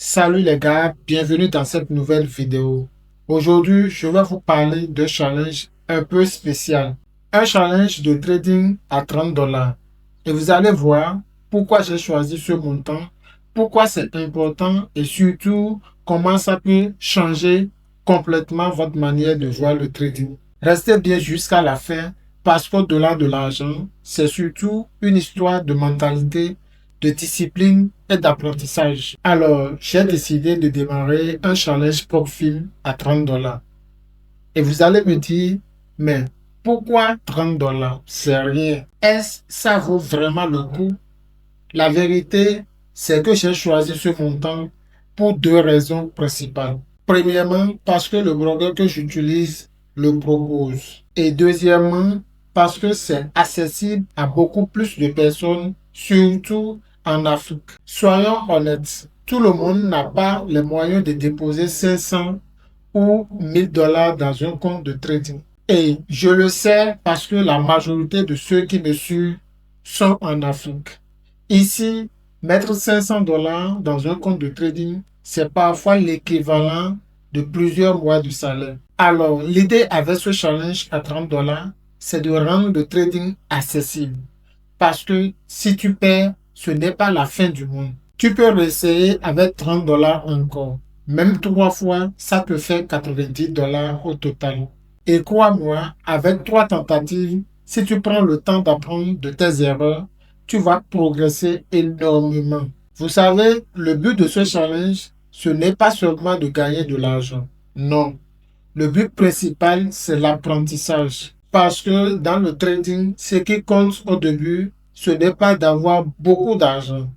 Salut les gars, bienvenue dans cette nouvelle vidéo. Aujourd'hui, je vais vous parler d'un challenge un peu spécial. Un challenge de trading à 30 dollars. Et vous allez voir pourquoi j'ai choisi ce montant, pourquoi c'est important et surtout comment ça peut changer complètement votre manière de voir le trading. Restez bien jusqu'à la fin parce qu'au-delà de l'argent, c'est surtout une histoire de mentalité, de discipline et d'apprentissage. Alors, j'ai décidé de démarrer un challenge profil à 30 dollars. Et vous allez me dire, mais pourquoi 30 dollars? C'est rien. Est-ce ça vaut vraiment le coup? La vérité, c'est que j'ai choisi ce montant pour deux raisons principales. Premièrement, parce que le broker que j'utilise le propose. Et deuxièmement, parce que c'est accessible à beaucoup plus de personnes, surtout en Afrique. Soyons honnêtes, tout le monde n'a pas les moyens de déposer 500 ou 1000 dollars dans un compte de trading. Et je le sais parce que la majorité de ceux qui me suivent sont en Afrique. Ici, mettre 500 dollars dans un compte de trading, c'est parfois l'équivalent de plusieurs mois de salaire. Alors, l'idée avec ce challenge à 30 dollars, c'est de rendre le trading accessible. Parce que si tu perds, ce n'est pas la fin du monde. Tu peux réessayer avec 30 dollars encore. Même trois fois, ça te fait 90 dollars au total. Et crois-moi, avec trois tentatives, si tu prends le temps d'apprendre de tes erreurs, tu vas progresser énormément. Vous savez, le but de ce challenge, ce n'est pas seulement de gagner de l'argent. Non. Le but principal, c'est l'apprentissage. Parce que dans le trading, ce qui compte au début, ce n'est pas d'avoir beaucoup d'argent,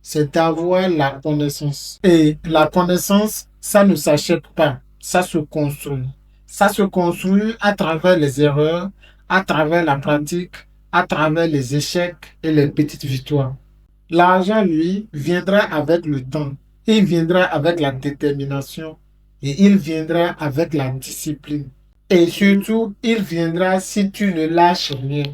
c'est d'avoir la connaissance. Et la connaissance, ça ne s'achète pas, ça se construit. Ça se construit à travers les erreurs, à travers la pratique, à travers les échecs et les petites victoires. L'argent, lui, viendra avec le temps. Il viendra avec la détermination et il viendra avec la discipline. Et surtout, il viendra si tu ne lâches rien.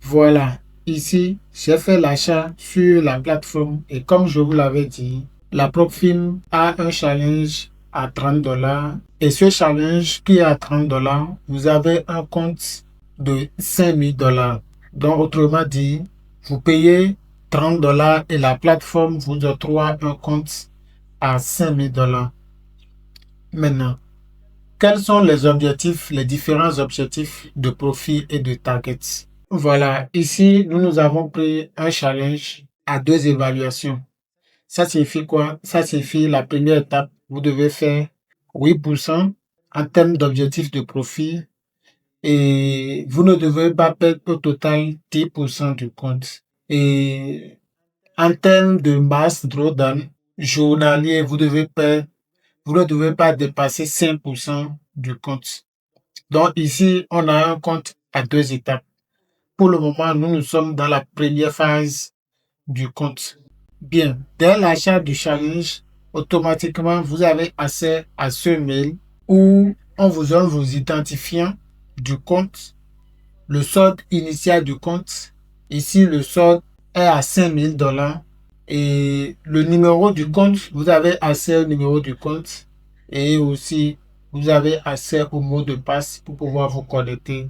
Voilà, ici, j'ai fait l'achat sur la plateforme et comme je vous l'avais dit, la Propfilm a un challenge à 30 dollars. Et ce challenge qui est à 30 dollars, vous avez un compte de 5000 dollars. Donc, autrement dit, vous payez 30 dollars et la plateforme vous octroie un compte à 5000 dollars. Maintenant, quels sont les objectifs, les différents objectifs de profit et de target? Voilà, ici, nous avons pris un challenge à deux évaluations. Ça signifie quoi? Ça signifie la première étape, vous devez faire 8% en termes d'objectif de profit et vous ne devez pas perdre au total 10% du compte. Et en termes de masse drawdown journalier, vous ne devez pas dépasser 5% du compte. Donc ici, on a un compte à deux étapes. Pour le moment, nous sommes dans la première phase du compte. Bien, dès l'achat du challenge, automatiquement, vous avez accès à ce mail où on vous donne vos identifiants du compte, le solde initial du compte. Ici, le solde est à 5000 dollars. Et le numéro du compte, vous avez accès au numéro du compte. Et aussi, vous avez accès au mot de passe pour pouvoir vous connecter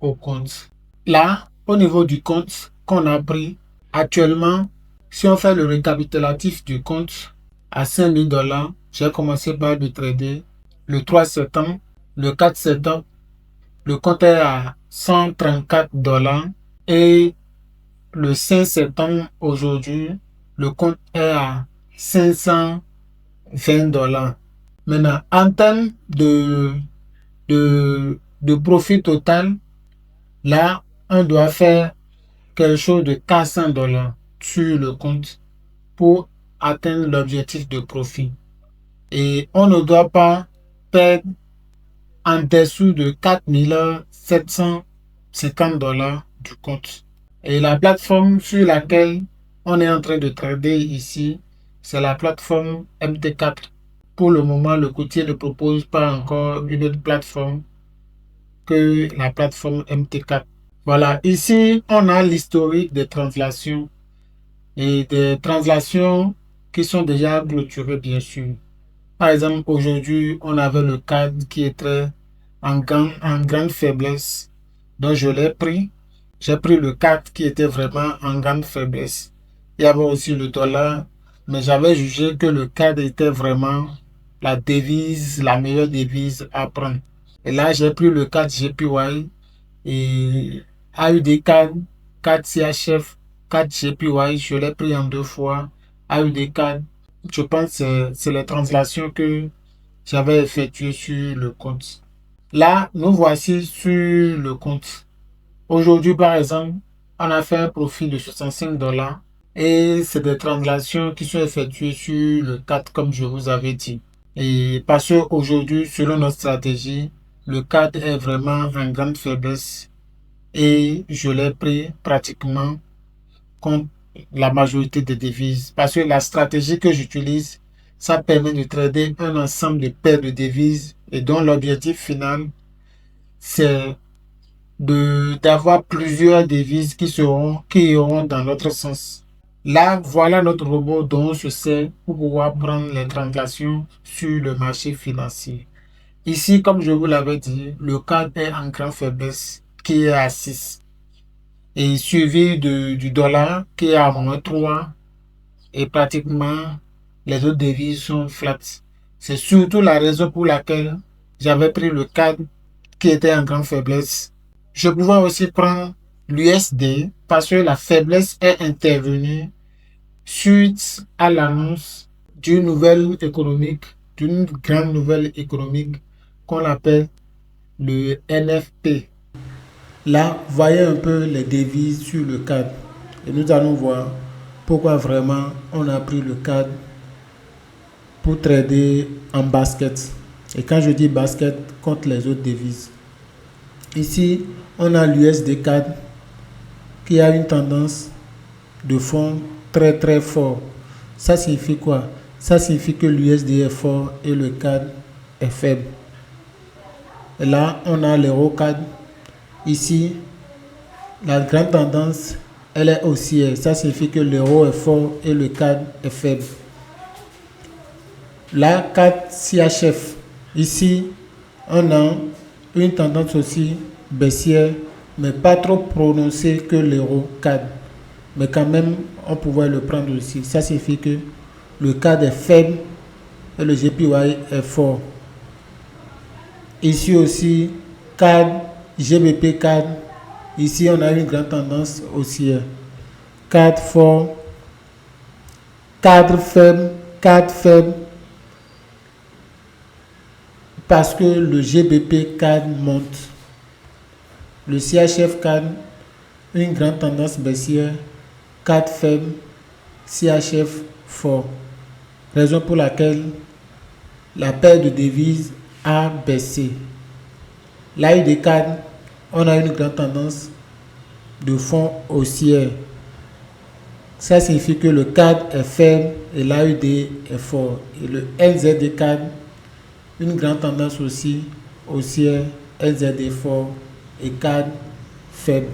au compte. Là, au niveau du compte qu'on a pris, actuellement, si on fait le récapitulatif du compte à 5000 dollars, j'ai commencé par le trader le 3 septembre, le 4 septembre, le compte est à 134 dollars et le 5 septembre aujourd'hui, le compte est à 520 dollars. Maintenant, en termes de profit total, là, on doit faire quelque chose de 400 dollars sur le compte pour atteindre l'objectif de profit. Et on ne doit pas perdre en dessous de 4750 dollars du compte. Et la plateforme sur laquelle on est en train de trader ici, c'est la plateforme MT4. Pour le moment, le courtier ne propose pas encore une autre plateforme que la plateforme MT4. Voilà, ici, on a l'historique des translations et des translations qui sont déjà clôturés, bien sûr. Par exemple, aujourd'hui, on avait le CAD qui était en grande faiblesse. Donc, je l'ai pris. J'ai pris le CAD qui était vraiment en grande faiblesse. Il y avait aussi le dollar, mais j'avais jugé que le CAD était vraiment la devise, la meilleure devise à prendre. Et là, j'ai pris le CAD JPY et AUD CAD CHF, CAD JPY, je l'ai pris en 2 fois. AUD CAD, je pense que c'est les translations que j'avais effectuées sur le compte. Là, nous voici sur le compte. Aujourd'hui, par exemple, on a fait un profit de 65 dollars et c'est des transactions qui sont effectuées sur le 4 comme je vous avais dit. Et parce qu'aujourd'hui, selon notre stratégie, le 4 est vraiment en grande faiblesse et je l'ai pris pratiquement contre la majorité des devises. Parce que la stratégie que j'utilise, ça permet de trader un ensemble de paires de devises et dont l'objectif final, c'est d'avoir plusieurs devises qui iront dans l'autre sens. Là, voilà notre robot dont on se sert pour pouvoir prendre les transactions sur le marché financier. Ici, comme je vous l'avais dit, le CAD est en grande faiblesse, qui est à 6, et suivi du dollar qui est à -3, et pratiquement les autres devises sont flat. C'est surtout la raison pour laquelle j'avais pris le CAD qui était en grande faiblesse. Je pouvais aussi prendre l'USD parce que la faiblesse est intervenue suite à l'annonce d'une grande nouvelle économique qu'on appelle le NFP. Là, voyez un peu les devises sur le CAD et nous allons voir pourquoi vraiment on a pris le CAD pour trader en basket. Et quand je dis basket, contre les autres devises. Ici, on a l'USD CAD qui a une tendance de fond très très fort. Ça signifie quoi? Ça signifie que l'USD est fort et le CAD est faible. Et là, on a l'euro CAD. Ici, la grande tendance, elle est haussière. Ça signifie que l'euro est fort et le CAD est faible. La CAD CHF. Ici, on a une tendance aussi baissière, mais pas trop prononcée que l'euro CAD. Mais quand même, on pouvait le prendre aussi. Ça signifie que le CAD est faible et le JPY est fort. Ici aussi, CAD, GBP CAD. Ici, on a une grande tendance haussière. CAD fort, CAD faible, parce que le GBP CAD monte. Le CHF CAD, une grande tendance baissière, CAD faible, CHF fort. Raison pour laquelle la paire de devises a baissé. L'AUD CAD, on a une grande tendance de fond haussière. Ça signifie que le CAD est faible et l'AUD est fort. Et le NZD CAD, une grande tendance aussi haussière, NZD fort et CAD faible.